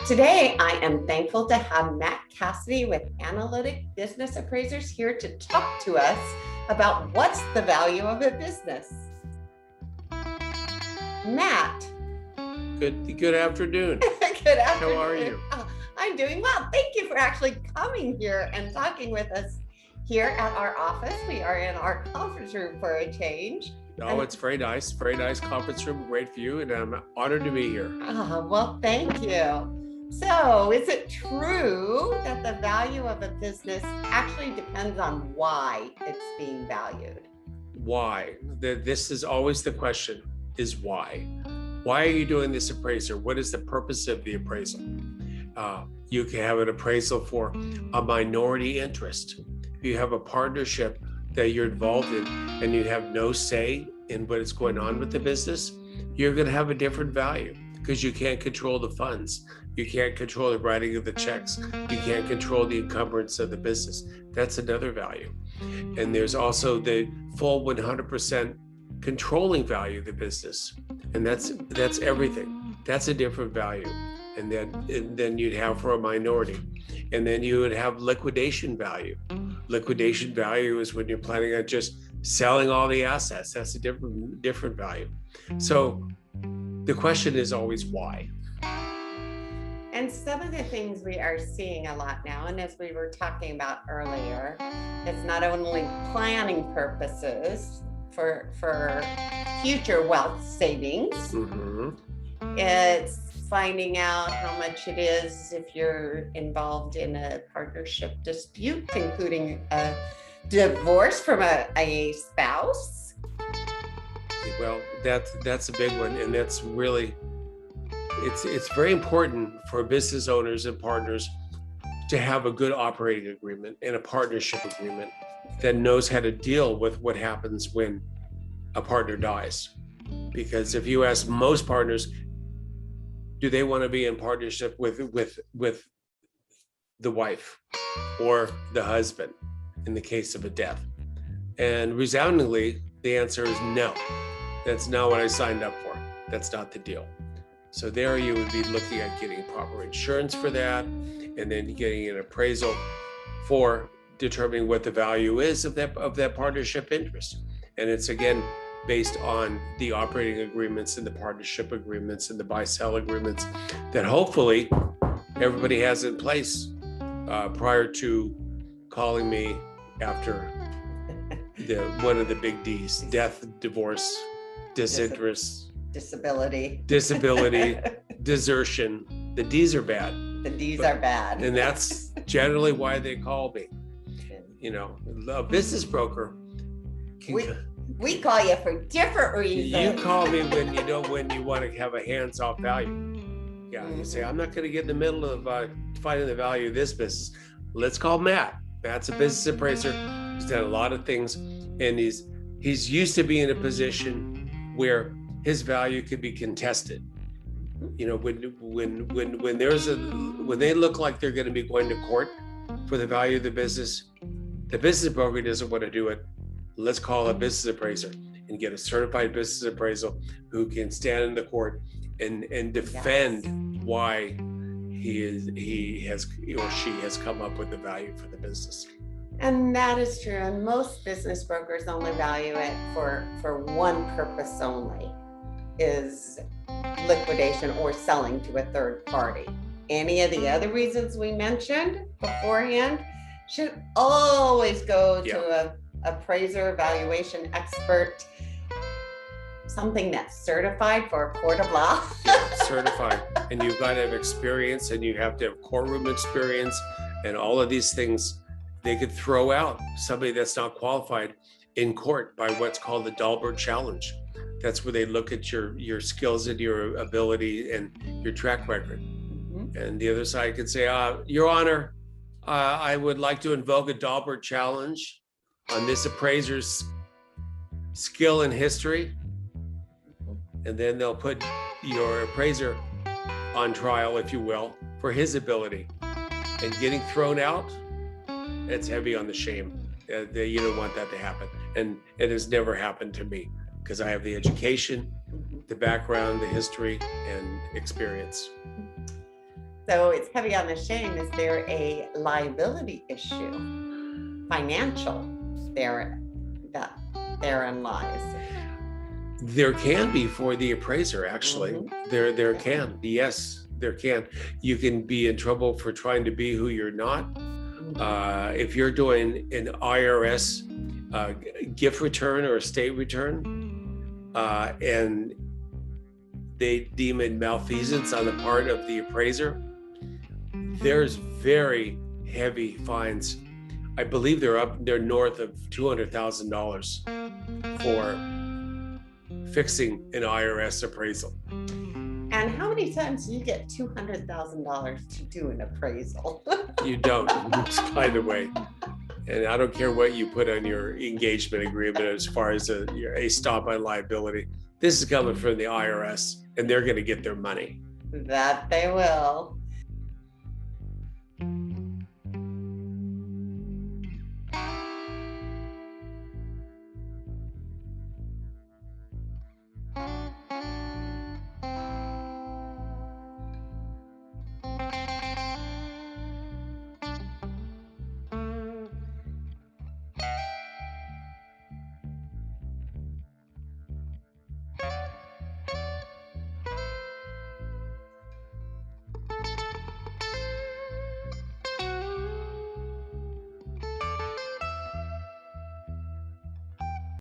Today, I am thankful to have Matt Cassedy with Analytic Business Appraisers here to talk to us about what's the value of a business. Matt. Good afternoon. Good afternoon. How are you? I'm doing well. Thank you for actually coming here and talking with us here at our office. We are in our conference room for a change. Oh, it's very nice conference room, great view, and I'm honored to be here. Well, thank you. So, is it true that the value of a business actually depends on why it's being valued? Why? This is always the question, is why? Why are you doing this appraiser? What is the purpose of the appraisal? You can have an appraisal for a minority interest. If you have a partnership that you're involved in and you have no say in what is going on with the business, you're going to have a different value because you can't control the funds. You can't control the writing of the checks. You can't control the encumbrance of the business. That's another value. And there's also the full 100% controlling value of the business. And that's everything. That's a different value. And then you'd have for a minority. And then you would have liquidation value. Liquidation value is when you're planning on just selling all the assets. That's a different value. So the question is always why. And some of the things we are seeing a lot now, and as we were talking about earlier, it's not only planning purposes for future wealth savings. Mm-hmm. It's finding out how much it is if you're involved in a partnership dispute, including a divorce from a spouse. Well, that's a big one, and that's really it's very important for business owners and partners to have a good operating agreement and a partnership agreement that knows how to deal with what happens when a partner dies. Because if you ask most partners, do they want to be in partnership with the wife or the husband in the case of a death? And resoundingly, the answer is no. That's not what I signed up for. That's not the deal. So there you would be looking at getting proper insurance for that, and then getting an appraisal for determining what the value is of that partnership interest. And it's again based on the operating agreements and the partnership agreements and the buy-sell agreements that hopefully everybody has in place prior to calling me after one of the big D's: death, divorce, disinterest, disability, desertion. The D's are bad. The D's are bad. And that's generally why they call me. You know, a business broker we call you for different reasons. You call me when you want to have a hands-off value. Yeah, you say, I'm not going to get in the middle of finding the value of this business. Let's call Matt. Matt's a business appraiser. He's done a lot of things, and he's used to being in a position where his value could be contested. You know, when they look like they're going to be going to court for the value of the business broker doesn't want to do it. Let's call a business appraiser and get a certified business appraisal who can stand in the court and defend why he has or she has come up with the value for the business. And that is true. And most business brokers only value it for one purpose only, is liquidation or selling to a third party. Any of the other reasons we mentioned beforehand should always go to a appraiser, valuation expert, something that's certified for a court of law. Certified. And you've got to have experience, and you have to have courtroom experience, and all of these things. They could throw out somebody that's not qualified in court by what's called the Dahlberg challenge. That's where they look at your skills and your ability and your track record. Mm-hmm. And the other side could say, Your Honor, I would like to invoke a Dahlberg challenge on this appraiser's skill and history. And then they'll put your appraiser on trial, if you will, for his ability. And getting thrown out, it's heavy on the shame. You don't want that to happen. And it has never happened to me because I have the education, the background, the history, and experience. So it's heavy on the shame. Is there a liability issue, financial, that therein lies? There can be for the appraiser, actually. There can, yes, there can. You can be in trouble for trying to be who you're not. If you're doing an IRS gift return or estate return, and they deem it malfeasance on the part of the appraiser, there's very heavy fines. I believe they're north of $200,000 for fixing an IRS appraisal. And how many times do you get $200,000 to do an appraisal? You don't, by the way. And I don't care what you put on your engagement agreement as far as a stop on liability. This is coming from the IRS, and they're going to get their money. That they will.